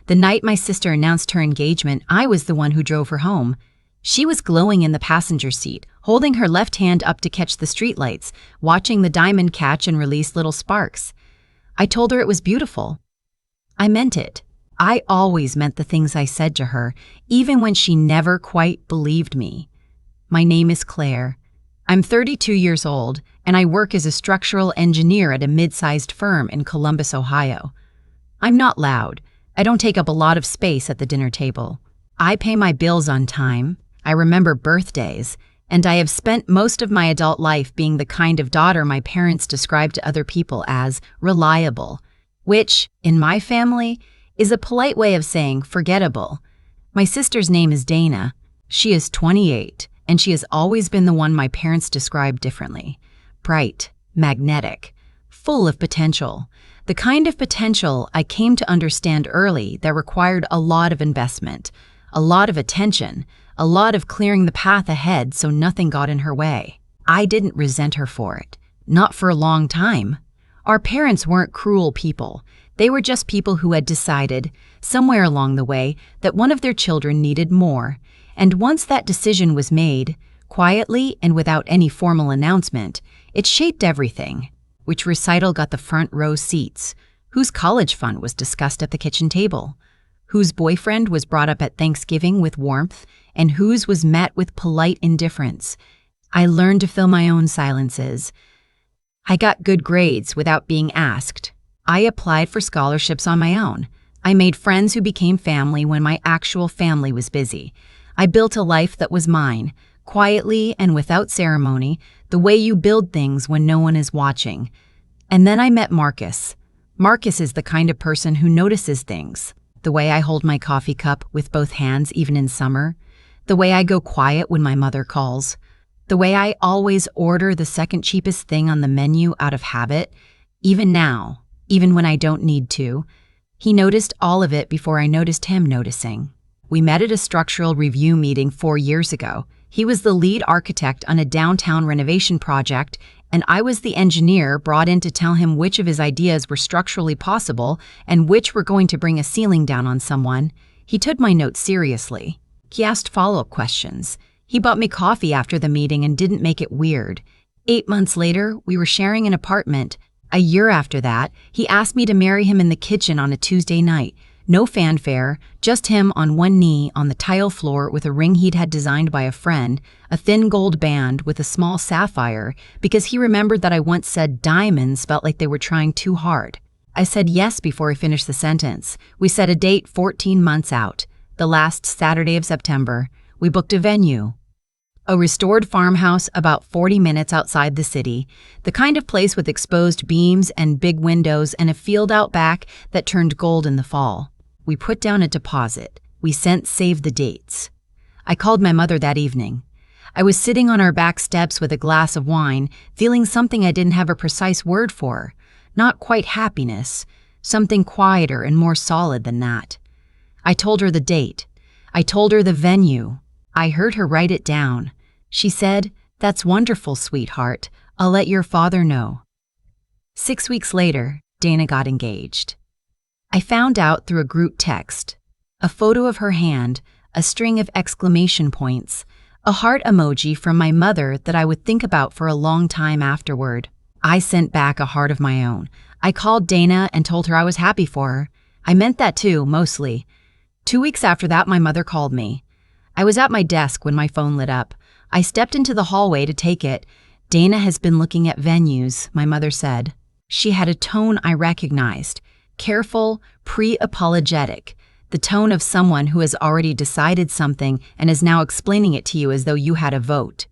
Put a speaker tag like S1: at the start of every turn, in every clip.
S1: The night my sister announced her engagement, I was the one who drove her home. She was glowing in the passenger seat, holding her left hand up to catch the streetlights, watching the diamond catch and release little sparks. I told her it was beautiful. I meant it. I always meant the things I said to her, even when she never quite believed me. My name is Claire. I'm 32 years old, and I work as a structural engineer at a mid-sized firm in Columbus, Ohio. I'm not loud. I don't take up a lot of space at the dinner table. I pay my bills on time. I remember birthdays, and I have spent most of my adult life being the kind of daughter my parents described to other people as reliable, which, in my family, is a polite way of saying forgettable. My sister's name is Dana. She is 28, and she has always been the one my parents described differently. Bright, magnetic, full of potential. The kind of potential I came to understand early that required a lot of investment, a lot of attention, a lot of clearing the path ahead so nothing got in her way. I didn't resent her for it. Not for a long time. Our parents weren't cruel people. They were just people who had decided, somewhere along the way, that one of their children needed more. And once that decision was made, quietly and without any formal announcement, it shaped everything. Which recital got the front row seats? Whose college fund was discussed at the kitchen table? Whose boyfriend was brought up at Thanksgiving with warmth, and whose was met with polite indifference? I learned to fill my own silences. I got good grades without being asked. I applied for scholarships on my own. I made friends who became family when my actual family was busy. I built a life that was mine, quietly and without ceremony, the way you build things when no one is watching. And then I met Marcus. Marcus is the kind of person who notices things. The way I hold my coffee cup with both hands even in summer. The way I go quiet when my mother calls. The way I always order the second cheapest thing on the menu out of habit. Even now, even when I don't need to. He noticed all of it before I noticed him noticing. We met at a structural review meeting 4 years ago. He was the lead architect on a downtown renovation project, and I was the engineer brought in to tell him which of his ideas were structurally possible and which were going to bring a ceiling down on someone. He took my notes seriously. He asked follow-up questions. He bought me coffee after the meeting and didn't make it weird. 8 months later, we were sharing an apartment. A year after that, he asked me to marry him in the kitchen on a Tuesday night. No fanfare, just him on one knee on the tile floor with a ring he'd had designed by a friend, a thin gold band with a small sapphire, because he remembered that I once said diamonds felt like they were trying too hard. I said yes before I finished the sentence. We set a date 14 months out, the last Saturday of September. We booked a venue. A restored farmhouse about 40 minutes outside the city, the kind of place with exposed beams and big windows and a field out back that turned gold in the fall. We put down a deposit. We sent save the dates. I called my mother that evening. I was sitting on our back steps with a glass of wine, feeling something I didn't have a precise word for. Not quite happiness, something quieter and more solid than that. I told her the date. I told her the venue. I heard her write it down. She said, "That's wonderful, sweetheart. I'll let your father know." 6 weeks later, Dana got engaged. I found out through a group text. A photo of her hand, a string of exclamation points, a heart emoji from my mother that I would think about for a long time afterward. I sent back a heart of my own. I called Dana and told her I was happy for her. I meant that too, mostly. 2 weeks after that, my mother called me. I was at my desk when my phone lit up. I stepped into the hallway to take it. "Dana has been looking at venues," my mother said. She had a tone I recognized. Careful, pre-apologetic. The tone of someone who has already decided something and is now explaining it to you as though you had a vote.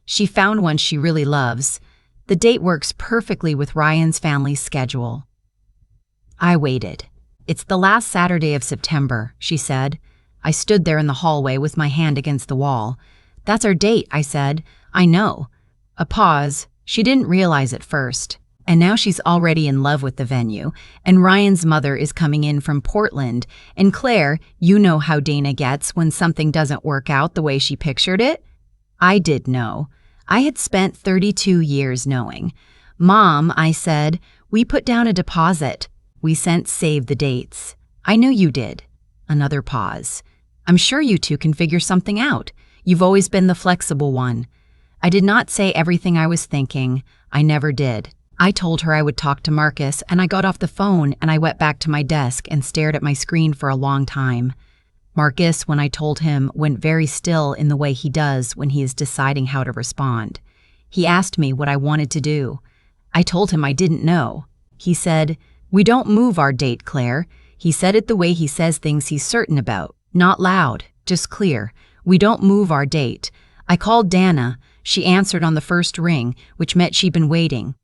S1: She found one she really loves. The date works perfectly with Ryan's family's schedule. I waited. "It's the last Saturday of September," she said. I stood there in the hallway with my hand against the wall. "That's our date," I said. "I know." A pause. She didn't realize it first. And now she's already in love with the venue, and Ryan's mother is coming in from Portland. And Claire, you know how Dana gets when something doesn't work out the way she pictured it? I did know. I had spent 32 years knowing. "Mom," I said, "we put down a deposit." We sent save the dates. I knew you did. Another pause. I'm sure you two can figure something out. You've always been the flexible one. I did not say everything I was thinking. I never did. I told her I would talk to Marcus, and I got off the phone and I went back to my desk and stared at my screen for a long time. Marcus, when I told him, went very still in the way he does when he is deciding how to respond. He asked me what I wanted to do. I told him I didn't know. He said, "We don't move our date, Claire." He said it the way he says things he's certain about. Not loud, just clear. "We don't move our date." I called Dana. She answered on the first ring, which meant she'd been waiting.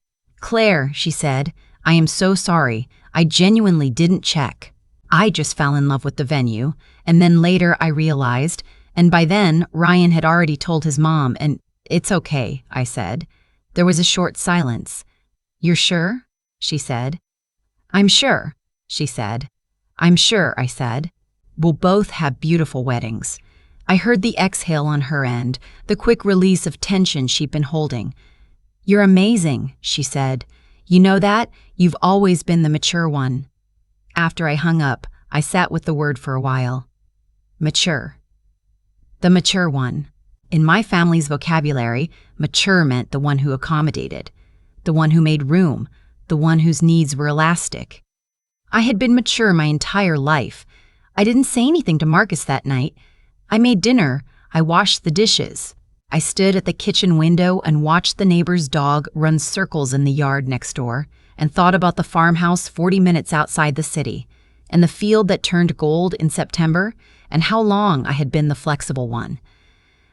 S1: "Claire," she said, "I am so sorry. I genuinely didn't check. I just fell in love with the venue, and then later I realized, and by then Ryan had already told his mom, and it's okay," I said. There was a short silence. "You're sure?" she said. "I'm sure," she said. "I'm sure," I said. "We'll both have beautiful weddings." I heard the exhale on her end, the quick release of tension she'd been holding. "You're amazing," she said. "You know that? You've always been the mature one." After I hung up, I sat with the word for a while. Mature. The mature one. In my family's vocabulary, mature meant the one who accommodated, the one who made room, the one whose needs were elastic. I had been mature my entire life. I didn't say anything to Marcus that night. I made dinner. I washed the dishes. I stood at the kitchen window and watched the neighbor's dog run circles in the yard next door and thought about the farmhouse 40 minutes outside the city and the field that turned gold in September and how long I had been the flexible one.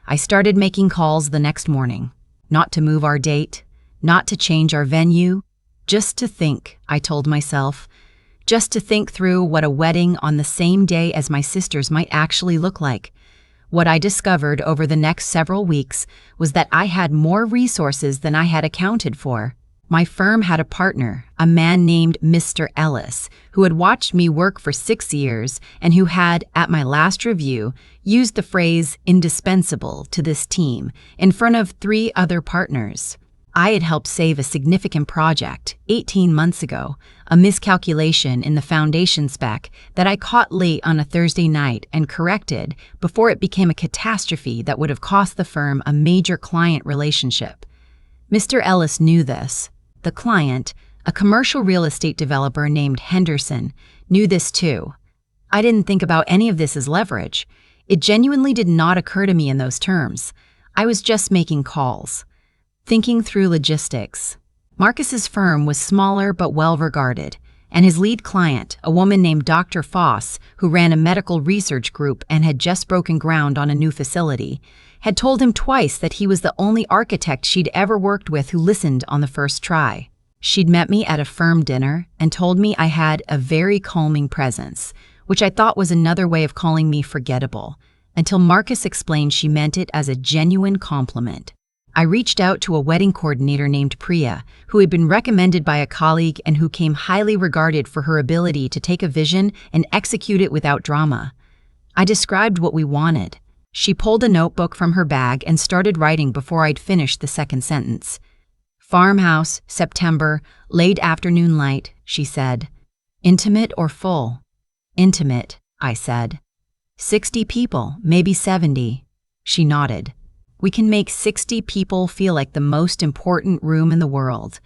S1: I started making calls the next morning. Not to move our date, not to change our venue, just to think, I told myself. Just to think through what a wedding on the same day as my sister's might actually look like. What I discovered over the next several weeks was that I had more resources than I had accounted for. My firm had a partner, a man named Mr. Ellis, who had watched me work for 6 years and who had, at my last review, used the phrase indispensable to this team in front of 3 other partners. I had helped save a significant project 18 months ago, a miscalculation in the foundation spec that I caught late on a Thursday night and corrected before it became a catastrophe that would have cost the firm a major client relationship. Mr. Ellis knew this. The client, a commercial real estate developer named Henderson, knew this too. I didn't think about any of this as leverage. It genuinely did not occur to me in those terms. I was just making calls. Thinking through logistics. Marcus's firm was smaller but well-regarded, and his lead client, a woman named Dr. Foss, who ran a medical research group and had just broken ground on a new facility, had told him twice that he was the only architect she'd ever worked with who listened on the first try. She'd met me at a firm dinner and told me I had a very calming presence, which I thought was another way of calling me forgettable, until Marcus explained she meant it as a genuine compliment. I reached out to a wedding coordinator named Priya, who had been recommended by a colleague and who came highly regarded for her ability to take a vision and execute it without drama. I described what we wanted. She pulled a notebook from her bag and started writing before I'd finished the second sentence. "Farmhouse, September, late afternoon light," she said. "Intimate or full?" "Intimate," I said. 60 people, maybe 70. She nodded. "We can make 60 people feel like the most important room in the world."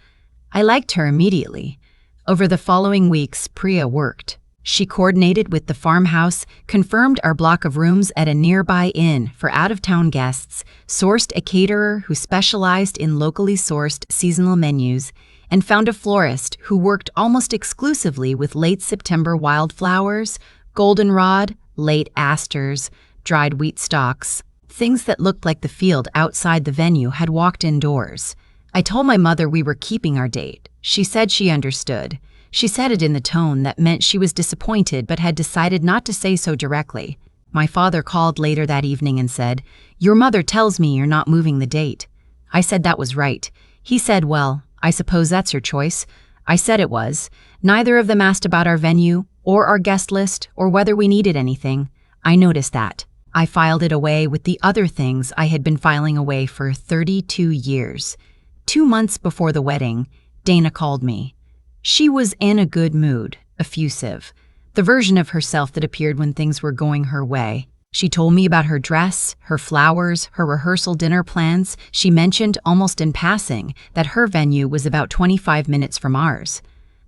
S1: I liked her immediately. Over the following weeks, Priya worked. She coordinated with the farmhouse, confirmed our block of rooms at a nearby inn for out-of-town guests, sourced a caterer who specialized in locally sourced seasonal menus, and found a florist who worked almost exclusively with late September wildflowers, goldenrod, late asters, dried wheat stalks. Things that looked like the field outside the venue had walked indoors. I told my mother we were keeping our date. She said she understood. She said it in the tone that meant she was disappointed but had decided not to say so directly. My father called later that evening and said, "Your mother tells me you're not moving the date." I said that was right. He said, "Well, I suppose that's your choice." I said it was. Neither of them asked about our venue or our guest list or whether we needed anything. I noticed that. I filed it away with the other things I had been filing away for 32 years. 2 months before the wedding, Dana called me. She was in a good mood, effusive. the version of herself that appeared when things were going her way. She told me about her dress, her flowers, her rehearsal dinner plans. She mentioned, almost in passing, that her venue was about 25 minutes from ours.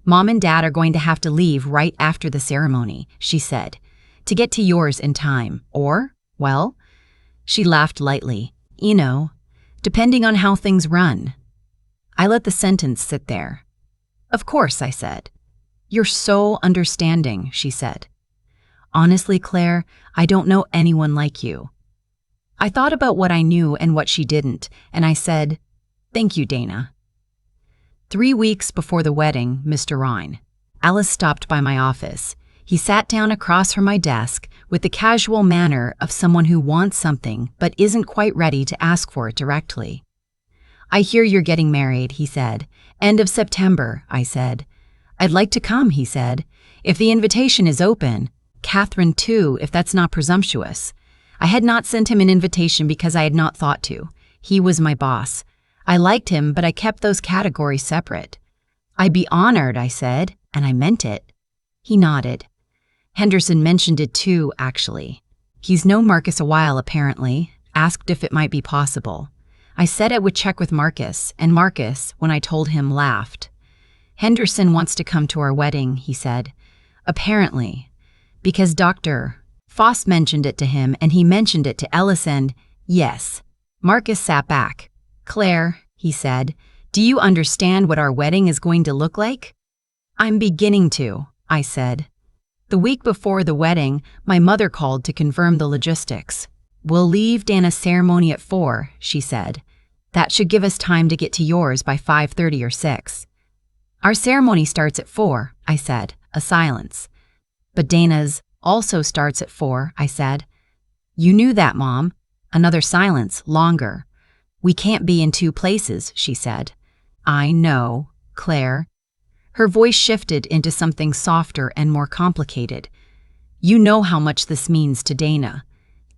S1: "Mom and Dad are going to have to leave right after the ceremony," she said, "to get to yours in time. Or, well," she laughed lightly, "you know, depending on how things run." I let the sentence sit there. "Of course," I said. "You're so understanding," she said. "Honestly, Claire, I don't know anyone like you." I thought about what I knew and what she didn't, and I said, "Thank you, Dana." 3 weeks before the wedding, Mr. Rhine, Alice stopped by my office. He sat down across from my desk with the casual manner of someone who wants something but isn't quite ready to ask for it directly. "I hear you're getting married," he said. "End of September," I said. "I'd like to come," he said. "If the invitation is open. Catherine too, if that's not presumptuous." I had not sent him an invitation because I had not thought to. He was my boss. I liked him, but I kept those categories separate. "I'd be honored," I said, and I meant it. He nodded. "Henderson mentioned it too, actually. He's known Marcus a while, apparently, asked if it might be possible." I said I would check with Marcus, and Marcus, when I told him, laughed. "Henderson wants to come to our wedding," he said. "Apparently. Because Dr. Foss mentioned it to him, and he mentioned it to Ellis, and yes." Marcus sat back. "Claire," he said, "do you understand what our wedding is going to look like?" "I'm beginning to," I said. The week before the wedding, my mother called to confirm the logistics. "We'll leave Dana's ceremony at 4, she said. "That should give us time to get to yours by 5:30 or 6. "Our ceremony starts at 4, I said. A silence. "But Dana's also starts at 4, I said. "You knew that, Mom." Another silence, longer. "We can't be in 2 places, she said. "I know, Claire." Her voice shifted into something softer and more complicated. "You know how much this means to Dana."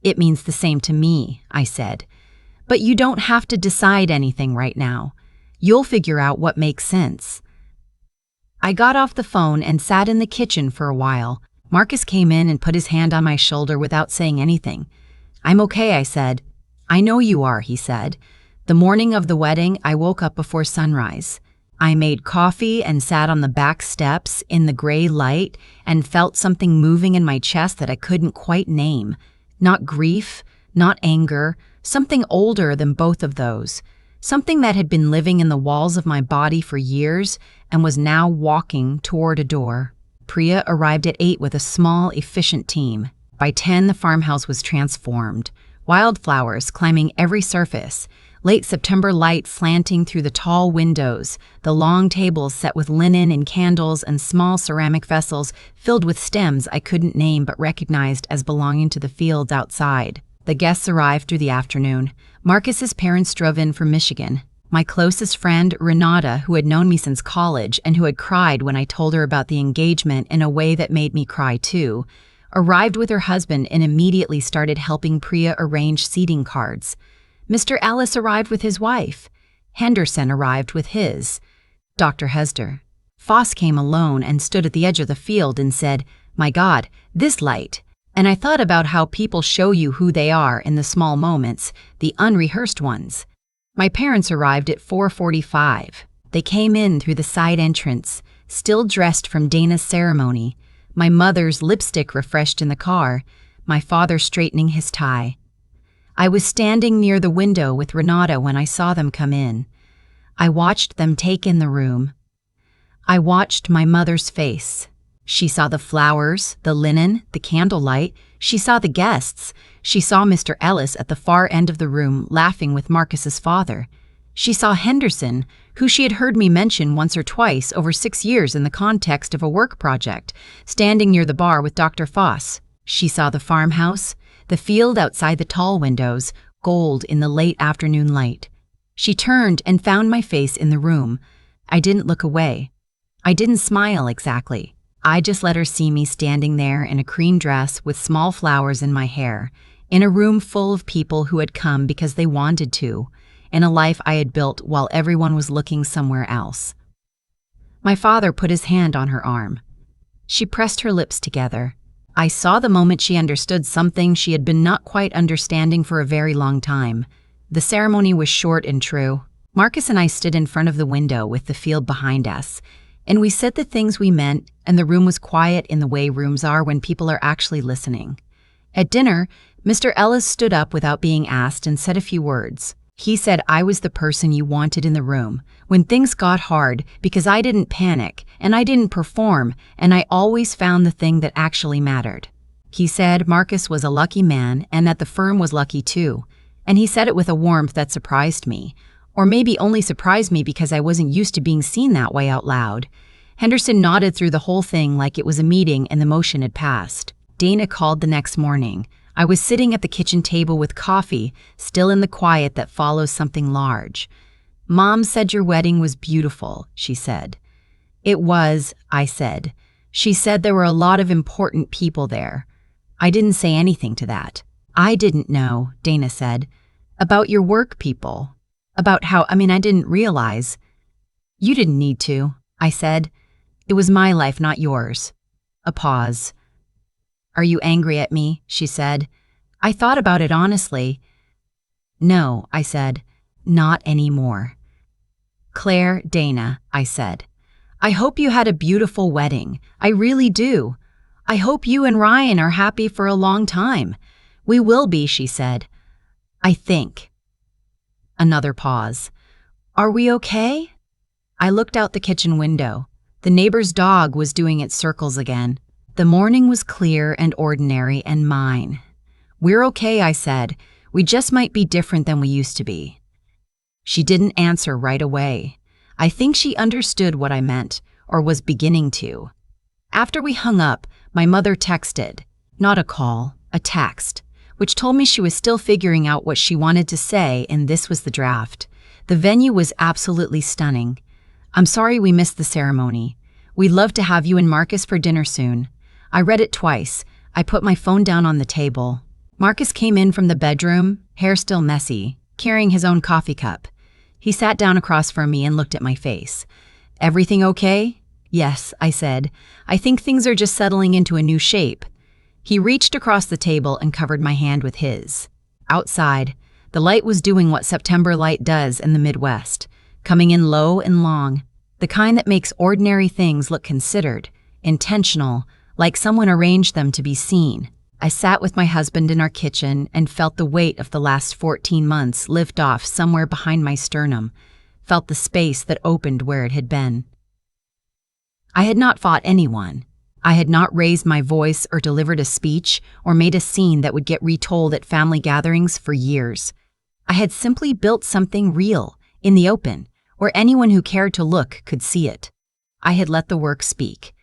S1: "It means the same to me," I said. "But you don't have to decide anything right now. You'll figure out what makes sense." I got off the phone and sat in the kitchen for a while. Marcus came in and put his hand on my shoulder without saying anything. "I'm okay," I said. "I know you are," he said. The morning of the wedding, I woke up before sunrise. I made coffee and sat on the back steps in the gray light and felt something moving in my chest that I couldn't quite name. Not grief, not anger, something older than both of those. Something that had been living in the walls of my body for years and was now walking toward a door. Priya arrived at 8 with a small, efficient team. By 10, the farmhouse was transformed. Wildflowers climbing every surface, late September light slanting through the tall windows, the long tables set with linen and candles and small ceramic vessels filled with stems I couldn't name but recognized as belonging to the fields outside. The guests arrived through the afternoon. Marcus's parents drove in from Michigan. My closest friend, Renata, who had known me since college and who had cried when I told her about the engagement in a way that made me cry too, arrived with her husband and immediately started helping Priya arrange seating cards. Mr. Ellis arrived with his wife. Henderson arrived with his. Dr. Hester. Foss came alone and stood at the edge of the field and said, "My God, this light." And I thought about how people show you who they are in the small moments, the unrehearsed ones. My parents arrived at 4:45. They came in through the side entrance, still dressed from Dana's ceremony, my mother's lipstick refreshed in the car, my father straightening his tie. I was standing near the window with Renata when I saw them come in. I watched them take in the room. I watched my mother's face. She saw the flowers, the linen, the candlelight. She saw the guests. She saw Mr. Ellis at the far end of the room laughing with Marcus's father. She saw Henderson, who she had heard me mention once or twice over 6 years in the context of a work project, standing near the bar with Dr. Foss. She saw the farmhouse, the field outside the tall windows, gold in the late afternoon light. She turned and found my face in the room. I didn't look away. I didn't smile exactly. I just let her see me standing there in a cream dress with small flowers in my hair, in a room full of people who had come because they wanted to, in a life I had built while everyone was looking somewhere else. My father put his hand on her arm. She pressed her lips together. I saw the moment she understood something she had been not quite understanding for a very long time. The ceremony was short and true. Marcus and I stood in front of the window with the field behind us, and we said the things we meant, and the room was quiet in the way rooms are when people are actually listening. At dinner, Mr. Ellis stood up without being asked and said a few words. He said I was the person you wanted in the room when things got hard because I didn't panic and I didn't perform and I always found the thing that actually mattered. He said Marcus was a lucky man and that the firm was lucky too, and he said it with a warmth that surprised me, or maybe only surprised me because I wasn't used to being seen that way out loud. Henderson nodded through the whole thing like it was a meeting and the motion had passed. Dana called the next morning. I was sitting at the kitchen table with coffee, still in the quiet that follows something large. "Mom said your wedding was beautiful," she said. "It was," I said. "She said there were a lot of important people there." I didn't say anything to that. "I didn't know," Dana said. "About your work people. About how, I didn't realize." "You didn't need to," I said. "It was my life, not yours." A pause. "Are you angry at me?" she said. I thought about it honestly. "No," I said. "Not anymore." "Claire, Dana," I said. "I hope you had a beautiful wedding. I really do. I hope you and Ryan are happy for a long time." "We will be," she said. "I think." Another pause. "Are we okay?" I looked out the kitchen window. The neighbor's dog was doing its circles again. The morning was clear and ordinary and mine. "We're okay," I said. "We just might be different than we used to be." She didn't answer right away. I think she understood what I meant, or was beginning to. After we hung up, my mother texted. Not a call, a text, which told me she was still figuring out what she wanted to say, and this was the draft. The venue was absolutely stunning. "I'm sorry we missed the ceremony. We'd love to have you and Marcus for dinner soon." I read it twice. I put my phone down on the table. Marcus came in from the bedroom, hair still messy, carrying his own coffee cup. He sat down across from me and looked at my face. "Everything okay?" "Yes," I said. "I think things are just settling into a new shape." He reached across the table and covered my hand with his. Outside, the light was doing what September light does in the Midwest, coming in low and long, the kind that makes ordinary things look considered, intentional, like someone arranged them to be seen. I sat with my husband in our kitchen and felt the weight of the last 14 months lift off somewhere behind my sternum, felt the space that opened where it had been. I had not fought anyone. I had not raised my voice or delivered a speech or made a scene that would get retold at family gatherings for years. I had simply built something real, in the open, where anyone who cared to look could see it. I had let the work speak.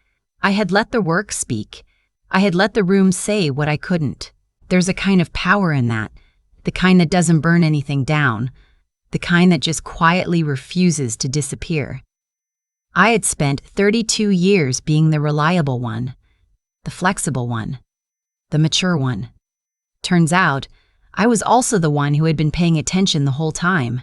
S1: I had let the work speak. I had let the room say what I couldn't. There's a kind of power in that, the kind that doesn't burn anything down, the kind that just quietly refuses to disappear. I had spent 32 years being the reliable one, the flexible one, the mature one. Turns out, I was also the one who had been paying attention the whole time.